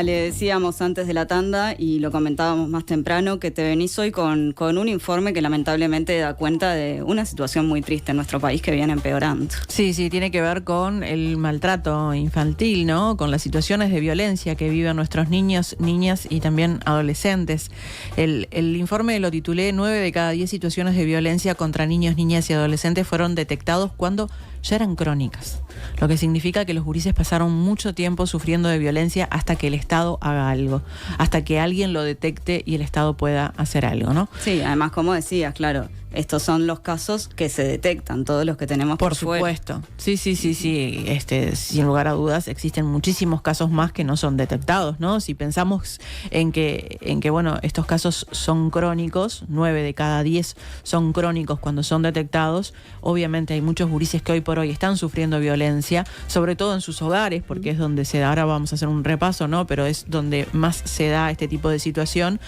Le decíamos antes de la tanda y lo comentábamos más temprano que te venís hoy con un informe que lamentablemente da cuenta de una situación muy triste en nuestro país que viene empeorando. Sí, tiene que ver con el maltrato infantil, ¿no? Con las situaciones de violencia que viven nuestros niños, niñas y también adolescentes. El informe lo titulé 9 de cada 10 situaciones de violencia contra niños, niñas y adolescentes fueron detectados cuando ya eran crónicas. Lo que significa que los gurises pasaron mucho tiempo sufriendo de violencia hasta que el Estado haga algo, hasta que alguien lo detecte y el Estado pueda hacer algo, ¿no? Sí, además, como decías, claro, estos son los casos que se detectan, todos los que tenemos por supuesto. Sí. Sin lugar a dudas, existen muchísimos casos más que no son detectados, ¿no? Si pensamos en que bueno, estos casos son crónicos, 9 de cada 10 son crónicos cuando son detectados, obviamente hay muchos gurises que hoy por hoy están sufriendo violencia, sobre todo en sus hogares, porque es donde se da, ahora vamos a hacer un repaso, ¿no? Pero es donde más se da este tipo de situación,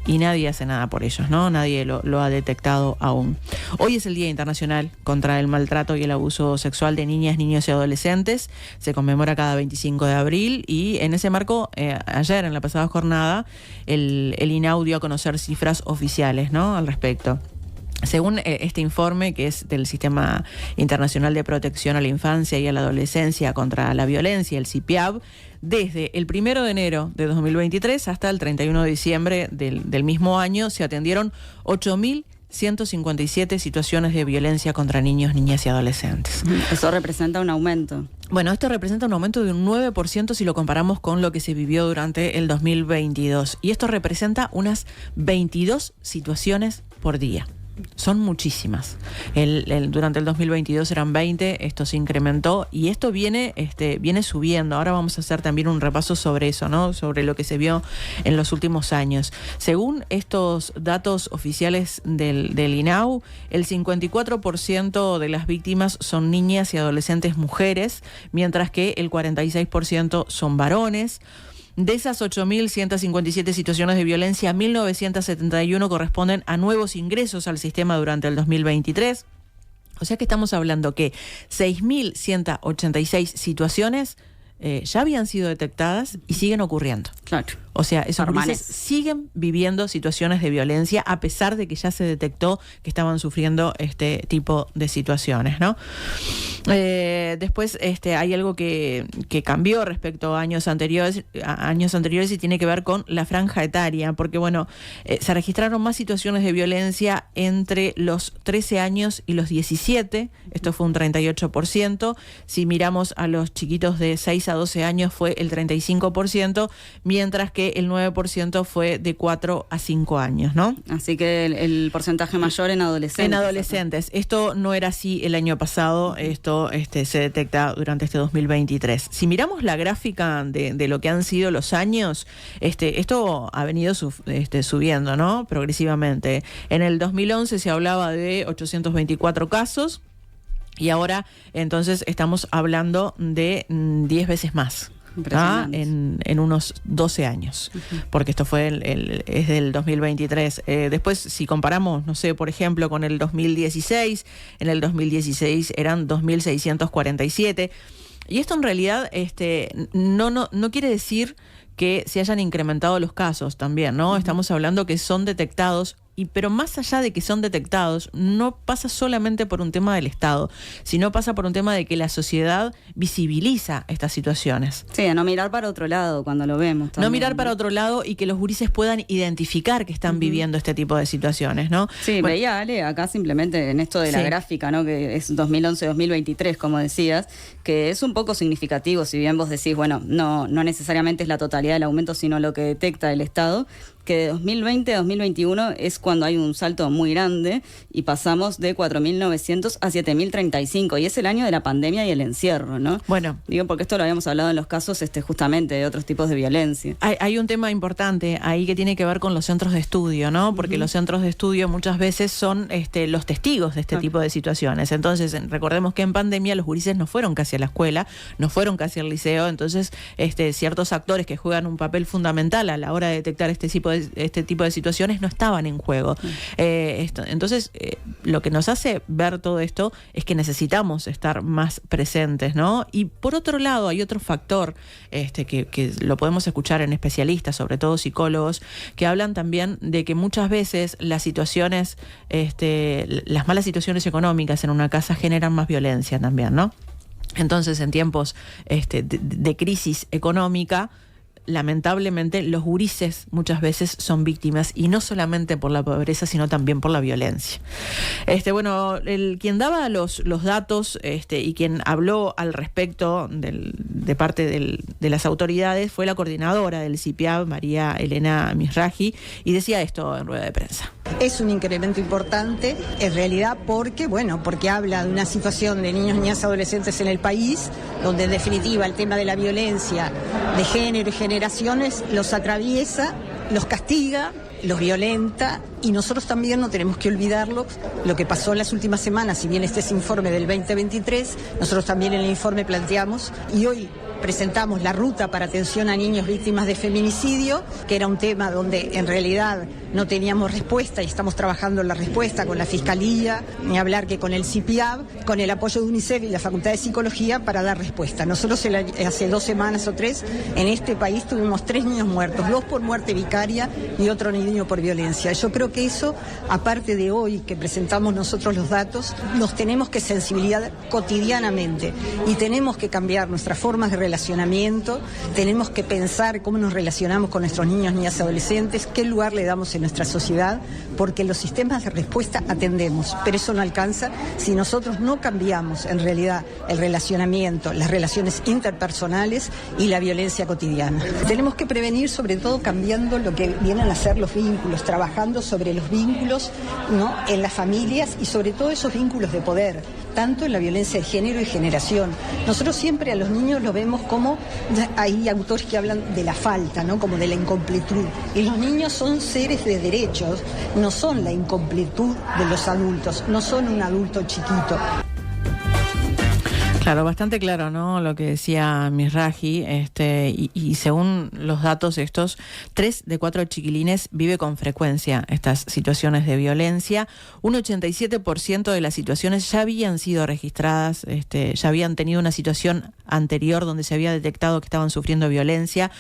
y nadie hace nada por ellos, ¿no? Nadie lo ha detectado aún. Hoy es el Día Internacional contra el Maltrato y el Abuso Sexual de Niñas, Niños y Adolescentes. Se conmemora cada 25 de abril y en ese marco, ayer, en la pasada jornada, el INAU dio a conocer cifras oficiales, ¿no? Al respecto. Según este informe, que es del Sistema Internacional de Protección a la Infancia y a la Adolescencia contra la Violencia, el CIPIAV, desde el 1 de enero de 2023 hasta el 31 de diciembre del mismo año se atendieron 8.157 situaciones de violencia contra niños, niñas y adolescentes. Eso representa un aumento. Bueno, esto representa un aumento de un 9% si lo comparamos con lo que se vivió durante el 2022. Y esto representa unas 22 situaciones por día. Son muchísimas. Durante el 2022 eran 20, esto se incrementó y esto viene subiendo. Ahora vamos a hacer también un repaso sobre eso, ¿no? Sobre lo que se vio en los últimos años. Según estos datos oficiales del INAU, el 54% de las víctimas son niñas y adolescentes mujeres, mientras que el 46% son varones. De esas 8.157 situaciones de violencia, 1.971 corresponden a nuevos ingresos al sistema durante el 2023. O sea que estamos hablando que 6.186 situaciones ya habían sido detectadas y siguen ocurriendo. Claro. O sea, esos gurises siguen viviendo situaciones de violencia a pesar de que ya se detectó que estaban sufriendo este tipo de situaciones, ¿no? Después hay algo que cambió respecto a años anteriores y tiene que ver con la franja etaria, porque bueno, se registraron más situaciones de violencia entre los 13 años y los 17, esto fue un 38%, si miramos a los chiquitos de 6 a 12 años fue el 35%, mientras que el 9% fue de 4 a 5 años, ¿no? Así que el porcentaje mayor en adolescentes. En adolescentes. Esto no era así el año pasado, esto se detecta durante este 2023. Si miramos la gráfica de lo que han sido los años, esto ha venido subiendo, ¿no? Progresivamente. En el 2011 se hablaba de 824 casos y ahora entonces estamos hablando de 10 veces más. En unos 12 años, porque esto fue es del 2023. Después, si comparamos, no sé, por ejemplo, con el 2016, en el 2016 eran 2.647. Y esto en realidad no quiere decir que se hayan incrementado los casos también, ¿no? Estamos hablando que son detectados. Pero más allá de que son detectados, no pasa solamente por un tema del Estado, sino pasa por un tema de que la sociedad visibiliza estas situaciones. Sí, a no mirar para otro lado cuando lo vemos también, no mirar para otro lado y que los gurises puedan identificar que están viviendo este tipo de situaciones, ¿no? Sí, bueno, veía, Ale, acá simplemente en esto de la gráfica, ¿no? Que es 2011-2023, como decías, que es un poco significativo, si bien vos decís, bueno, no necesariamente es la totalidad del aumento, sino lo que detecta el Estado, que de 2020 a 2021 es cuando hay un salto muy grande y pasamos de 4.900 a 7.035 y es el año de la pandemia y el encierro, ¿no? Bueno, digo porque esto lo habíamos hablado en los casos justamente de otros tipos de violencia. Hay un tema importante ahí que tiene que ver con los centros de estudio, ¿no? Porque los centros de estudio muchas veces son los testigos de este tipo de situaciones. Entonces, recordemos que en pandemia los gurises no fueron casi a la escuela, no fueron casi al liceo, entonces ciertos actores que juegan un papel fundamental a la hora de detectar este tipo este tipo de situaciones no estaban en juego. Entonces, lo que nos hace ver todo esto es que necesitamos estar más presentes, ¿no? Y por otro lado, hay otro factor que lo podemos escuchar en especialistas, sobre todo psicólogos, que hablan también de que muchas veces las situaciones, las malas situaciones económicas en una casa generan más violencia también, ¿no? Entonces, en tiempos de crisis económica, lamentablemente los gurises muchas veces son víctimas, y no solamente por la pobreza, sino también por la violencia. Quien daba los datos y quien habló al respecto de parte de las autoridades fue la coordinadora del CIPIAB, María Elena Mizrahi, y decía esto en rueda de prensa. Es un incremento importante, en realidad, porque habla de una situación de niños, niñas, adolescentes en el país, donde en definitiva el tema de la violencia de género y generaciones los atraviesa, los castiga, los violenta, y nosotros también no tenemos que olvidarlo, lo que pasó en las últimas semanas. Si bien este es informe del 2023, nosotros también en el informe planteamos, y hoy presentamos la ruta para atención a niños víctimas de feminicidio, que era un tema donde en realidad no teníamos respuesta, y estamos trabajando en la respuesta con la Fiscalía, ni hablar que con el CIPIAB, con el apoyo de UNICEF y la Facultad de Psicología para dar respuesta. Nosotros hace 2 semanas o 3 en este país tuvimos 3 niños muertos, 2 por muerte vicaria y otro niño por violencia. Yo creo que eso, aparte de hoy que presentamos nosotros los datos, los tenemos que sensibilizar cotidianamente, y tenemos que cambiar nuestras formas de relacionamiento, tenemos que pensar cómo nos relacionamos con nuestros niños, niñas y adolescentes, qué lugar le damos en nuestra sociedad, porque los sistemas de respuesta atendemos, pero eso no alcanza si nosotros no cambiamos en realidad el relacionamiento, las relaciones interpersonales y la violencia cotidiana. Tenemos que prevenir, sobre todo cambiando lo que vienen a ser los vínculos, trabajando sobre los vínculos, ¿no?, en las familias, y sobre todo esos vínculos de poder, tanto en la violencia de género y generación. Nosotros siempre a los niños lo vemos como, hay autores que hablan de la falta, ¿no?, como de la incompletud. Y los niños son seres de derechos, no son la incompletud de los adultos, no son un adulto chiquito. Claro, bastante claro, ¿no?, lo que decía Mizrahi, y según los datos estos, 3 de 4 chiquilines vive con frecuencia estas situaciones de violencia. Un 87% de las situaciones ya habían sido registradas, ya habían tenido una situación anterior donde se había detectado que estaban sufriendo violencia,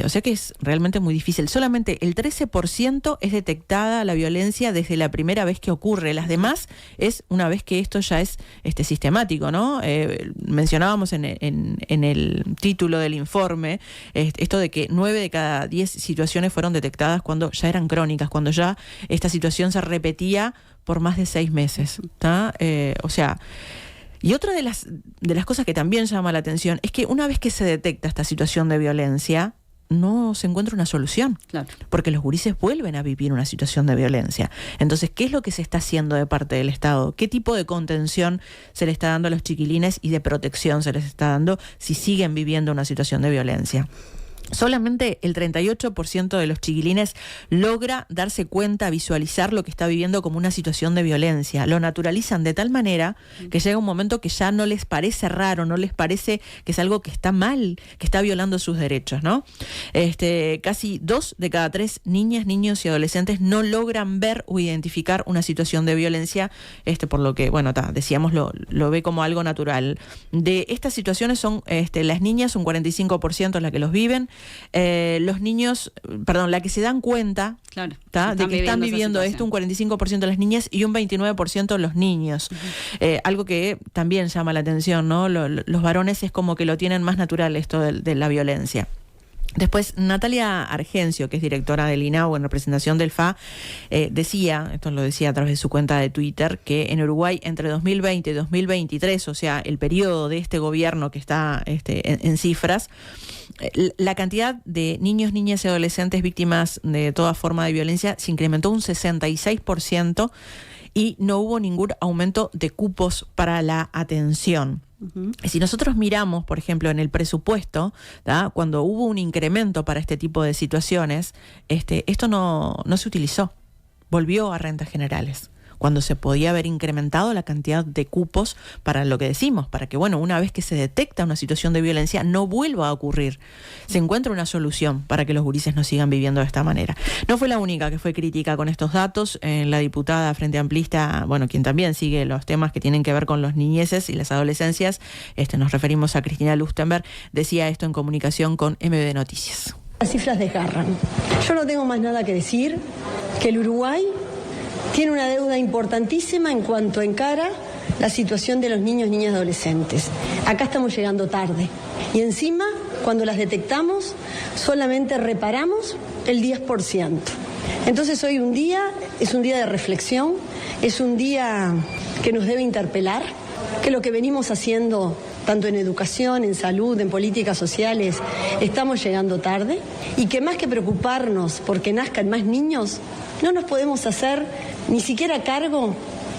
o sea que es realmente muy difícil. Solamente el 13% es detectada la violencia desde la primera vez que ocurre. Las demás es una vez que esto ya es sistemático, ¿no? Mencionábamos en el título del informe esto de que 9 de cada 10 situaciones fueron detectadas cuando ya eran crónicas, cuando ya esta situación se repetía por más de 6 meses, ¿tá? Y otra de las cosas que también llama la atención es que una vez que se detecta esta situación de violencia, no se encuentra una solución, claro, porque los gurises vuelven a vivir una situación de violencia. Entonces, ¿qué es lo que se está haciendo de parte del Estado? ¿Qué tipo de contención se le está dando a los chiquilines y de protección se les está dando si siguen viviendo una situación de violencia? Solamente el 38% de los chiquilines logra darse cuenta, visualizar lo que está viviendo como una situación de violencia. Lo naturalizan de tal manera que llega un momento que ya no les parece raro, no les parece que es algo que está mal, que está violando sus derechos, ¿no? Casi 2 de cada 3 niñas, niños y adolescentes no logran ver o identificar una situación de violencia, por lo que, decíamos, lo ve como algo natural. De estas situaciones son, las niñas, un 45% las que los viven. Los niños, la que se dan cuenta, claro, de que están viviendo esto, un 45% de las niñas y un 29% los niños. Algo que también llama la atención, ¿no? Los varones es como que lo tienen más natural esto de la violencia. Después, Natalia Argencio, que es directora del INAU en representación del FA, decía, esto lo decía a través de su cuenta de Twitter, que en Uruguay entre 2020 y 2023, o sea, el periodo de este gobierno que está en cifras, la cantidad de niños, niñas y adolescentes víctimas de toda forma de violencia se incrementó un 66% y no hubo ningún aumento de cupos para la atención. Uh-huh. Si nosotros miramos, por ejemplo, en el presupuesto, ¿tá?, cuando hubo un incremento para este tipo de situaciones, esto no se utilizó, volvió a rentas generales. cuando se podía haber incrementado la cantidad de cupos para lo que decimos, para que, bueno, una vez que se detecta una situación de violencia, no vuelva a ocurrir. Se encuentra una solución para que los gurises no sigan viviendo de esta manera. No fue la única que fue crítica con estos datos. La diputada Frente Amplista, bueno, quien también sigue los temas que tienen que ver con los niñeces y las adolescencias, nos referimos a Cristina Lustenberg, decía esto en comunicación con MB Noticias. Las cifras desgarran. Yo no tengo más nada que decir que el Uruguay tiene una deuda importantísima en cuanto encara la situación de los niños, niñas y adolescentes. Acá estamos llegando tarde y encima, cuando las detectamos, solamente reparamos el 10%. Entonces hoy es un día de reflexión, es un día que nos debe interpelar, que lo que venimos haciendo tanto en educación, en salud, en políticas sociales, estamos llegando tarde y que más que preocuparnos porque nazcan más niños, no nos podemos hacer ni siquiera cargo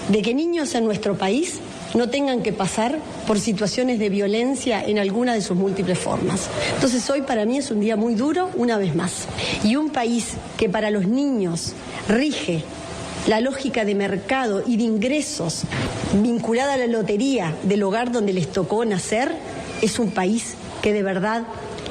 de que niños en nuestro país no tengan que pasar por situaciones de violencia en alguna de sus múltiples formas. Entonces hoy para mí es un día muy duro, una vez más. Y un país que para los niños rige la lógica de mercado y de ingresos vinculada a la lotería del hogar donde les tocó nacer, es un país que de verdad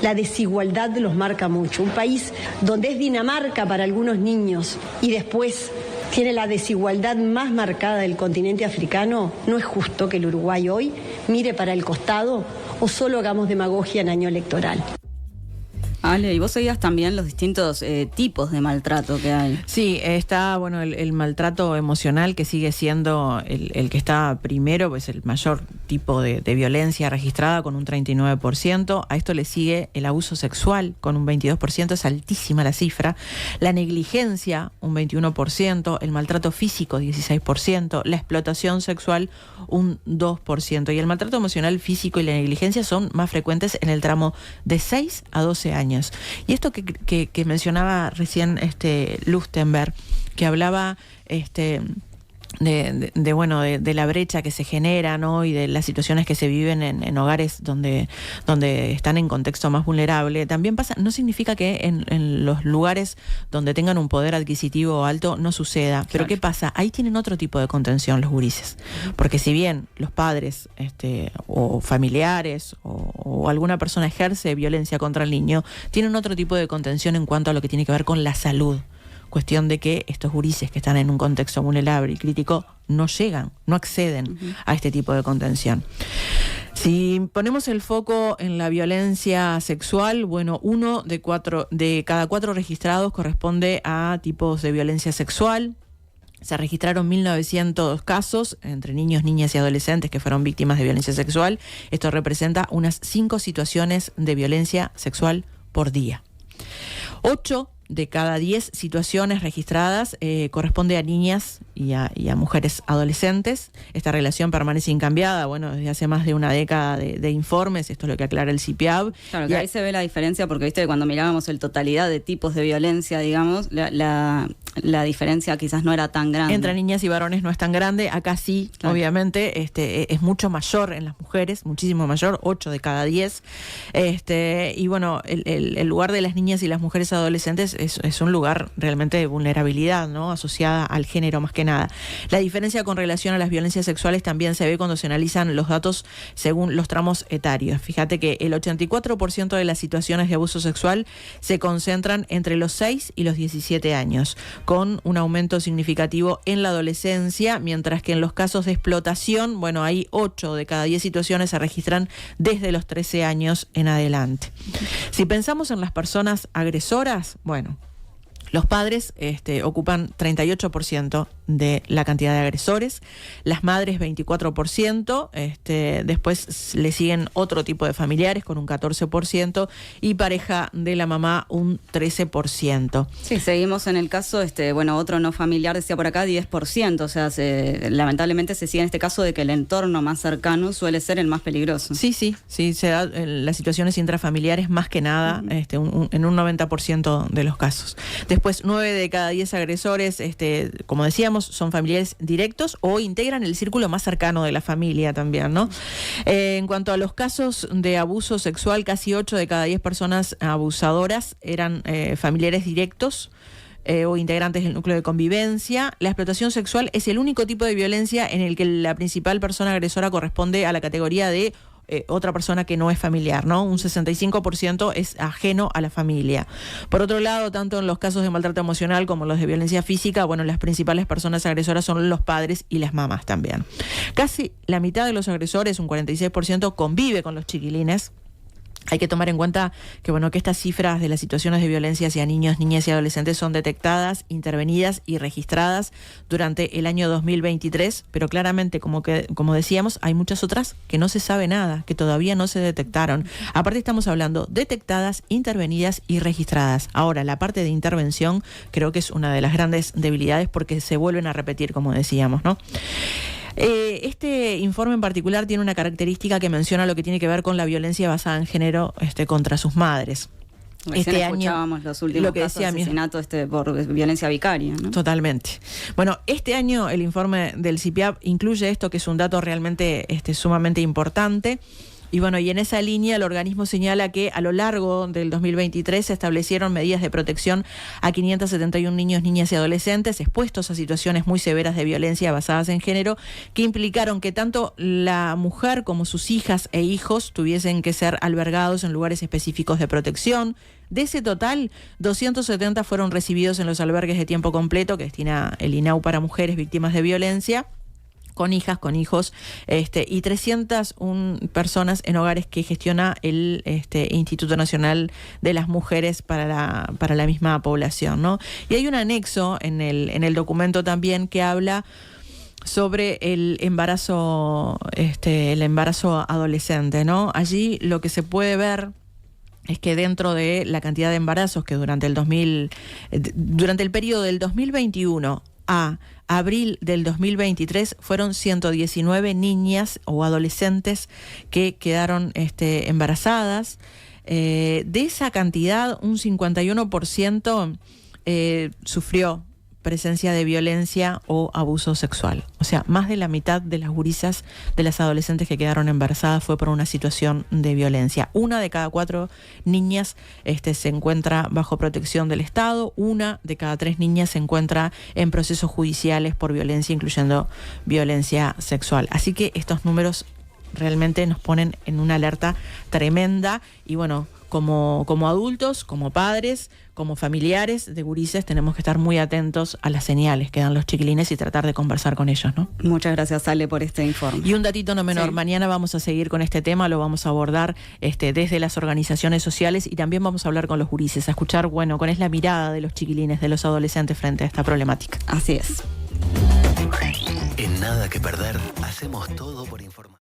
la desigualdad los marca mucho. Un país donde es Dinamarca para algunos niños y después tiene la desigualdad más marcada del continente africano. No es justo que el Uruguay hoy mire para el costado o solo hagamos demagogia en año electoral. Ale, y vos seguías también los distintos tipos de maltrato que hay. Sí, está el maltrato emocional, que sigue siendo el que está primero, pues el mayor tipo de violencia registrada con un 39%. A esto le sigue el abuso sexual con un 22%, es altísima la cifra. La negligencia, un 21%, el maltrato físico, 16%, la explotación sexual, un 2%. Y el maltrato emocional, físico y la negligencia son más frecuentes en el tramo de 6 a 12 años. Y esto que mencionaba recién Lustenberg, que hablaba de la brecha que se genera, ¿no? Y de las situaciones que se viven en hogares donde están en contexto más vulnerable, también pasa, no significa que en los lugares donde tengan un poder adquisitivo alto no suceda, claro. Pero ¿qué pasa? Ahí tienen otro tipo de contención los gurises, porque si bien los padres o familiares o alguna persona ejerce violencia contra el niño, tienen otro tipo de contención en cuanto a lo que tiene que ver con la salud. Cuestión de que estos gurises que están en un contexto vulnerable y crítico no llegan, no acceden a este tipo de contención. Si ponemos el foco en la violencia sexual, 1 de cada 4 registrados corresponde a tipos de violencia sexual. Se registraron 1.900 casos entre niños, niñas y adolescentes que fueron víctimas de violencia sexual. Esto representa unas 5 situaciones de violencia sexual por día. 8 de cada 10 situaciones registradas corresponde a niñas y a mujeres adolescentes. Esta relación permanece incambiada, desde hace más de una década de informes, esto es lo que aclara el CIPIAB. Claro, que ahí se ve la diferencia, porque viste que cuando mirábamos el totalidad de tipos de violencia, digamos, la diferencia quizás no era tan grande. Entre niñas y varones no es tan grande, acá sí, claro. Obviamente, es mucho mayor en las mujeres, muchísimo mayor, 8 de cada 10. Y el lugar de las niñas y las mujeres adolescentes es un lugar realmente de vulnerabilidad, ¿no? Asociada al género más que nada. La diferencia con relación a las violencias sexuales también se ve cuando se analizan los datos según los tramos etarios. Fíjate que el 84% de las situaciones de abuso sexual se concentran entre los 6 y los 17 años, con un aumento significativo en la adolescencia, mientras que en los casos de explotación, hay 8 de cada 10 situaciones se registran desde los 13 años en adelante. Si pensamos en las personas agresoras, los padres ocupan 38% de la cantidad de agresores, las madres 24%, después le siguen otro tipo de familiares con un 14% y pareja de la mamá un 13%. Sí, seguimos en el caso, otro no familiar decía por acá 10%, o sea, lamentablemente se sigue en este caso de que el entorno más cercano suele ser el más peligroso. Sí, se da en las situaciones intrafamiliares más que nada, en un 90% de los casos. Después, 9 de cada 10 agresores, como decíamos, son familiares directos o integran el círculo más cercano de la familia también, ¿no? En cuanto a los casos de abuso sexual, casi 8 de cada 10 personas abusadoras eran familiares directos, o integrantes del núcleo de convivencia. La explotación sexual es el único tipo de violencia en el que la principal persona agresora corresponde a la categoría de otra persona que no es familiar, ¿no? Un 65% es ajeno a la familia. Por otro lado, tanto en los casos de maltrato emocional como los de violencia física, bueno, las principales personas agresoras son los padres y las mamás también. Casi la mitad de los agresores, un 46%, convive con los chiquilines. Hay que tomar en cuenta que, bueno, que estas cifras de las situaciones de violencia hacia niños, niñas y adolescentes son detectadas, intervenidas y registradas durante el año 2023, pero claramente, como decíamos, hay muchas otras que no se sabe nada, que todavía no se detectaron. Aparte estamos hablando detectadas, intervenidas y registradas. Ahora, la parte de intervención creo que es una de las grandes debilidades porque se vuelven a repetir, como decíamos, ¿no? Este informe en particular tiene una característica que menciona lo que tiene que ver con la violencia basada en género contra sus madres. Recién escuchábamos los últimos casos de asesinato por violencia vicaria, ¿no? Totalmente. Bueno, este año el informe del CIPIAP incluye esto, que es un dato realmente sumamente importante. Y bueno, y en esa línea el organismo señala que a lo largo del 2023 se establecieron medidas de protección a 571 niños, niñas y adolescentes expuestos a situaciones muy severas de violencia basadas en género, que implicaron que tanto la mujer como sus hijas e hijos tuviesen que ser albergados en lugares específicos de protección. De ese total, 270 fueron recibidos en los albergues de tiempo completo que destina el INAU para mujeres víctimas de violencia, con hijas, con hijos, y 301 personas en hogares que gestiona el Instituto Nacional de las Mujeres para la misma población, ¿no? Y hay un anexo en el documento también que habla sobre el embarazo adolescente, ¿no? Allí lo que se puede ver es que dentro de la cantidad de embarazos que durante el periodo del 2021 a abril del 2023 fueron 119 niñas o adolescentes que quedaron embarazadas. De esa cantidad, un 51% sufrió presencia de violencia o abuso sexual. O sea, más de la mitad de las gurisas, de las adolescentes que quedaron embarazadas fue por una situación de violencia. 1 de cada 4 niñas se encuentra bajo protección del Estado, 1 de cada 3 niñas se encuentra en procesos judiciales por violencia, incluyendo violencia sexual. Así que estos números realmente nos ponen en una alerta tremenda y bueno, como adultos, como padres, como familiares de gurises, tenemos que estar muy atentos a las señales que dan los chiquilines y tratar de conversar con ellos, ¿no? Muchas gracias, Ale, por este informe. Y un datito no menor, sí. Mañana vamos a seguir con este tema, lo vamos a abordar desde las organizaciones sociales y también vamos a hablar con los gurises, a escuchar, bueno, cuál es la mirada de los chiquilines, de los adolescentes frente a esta problemática. Así es. En Nada que Perder, hacemos todo por informar.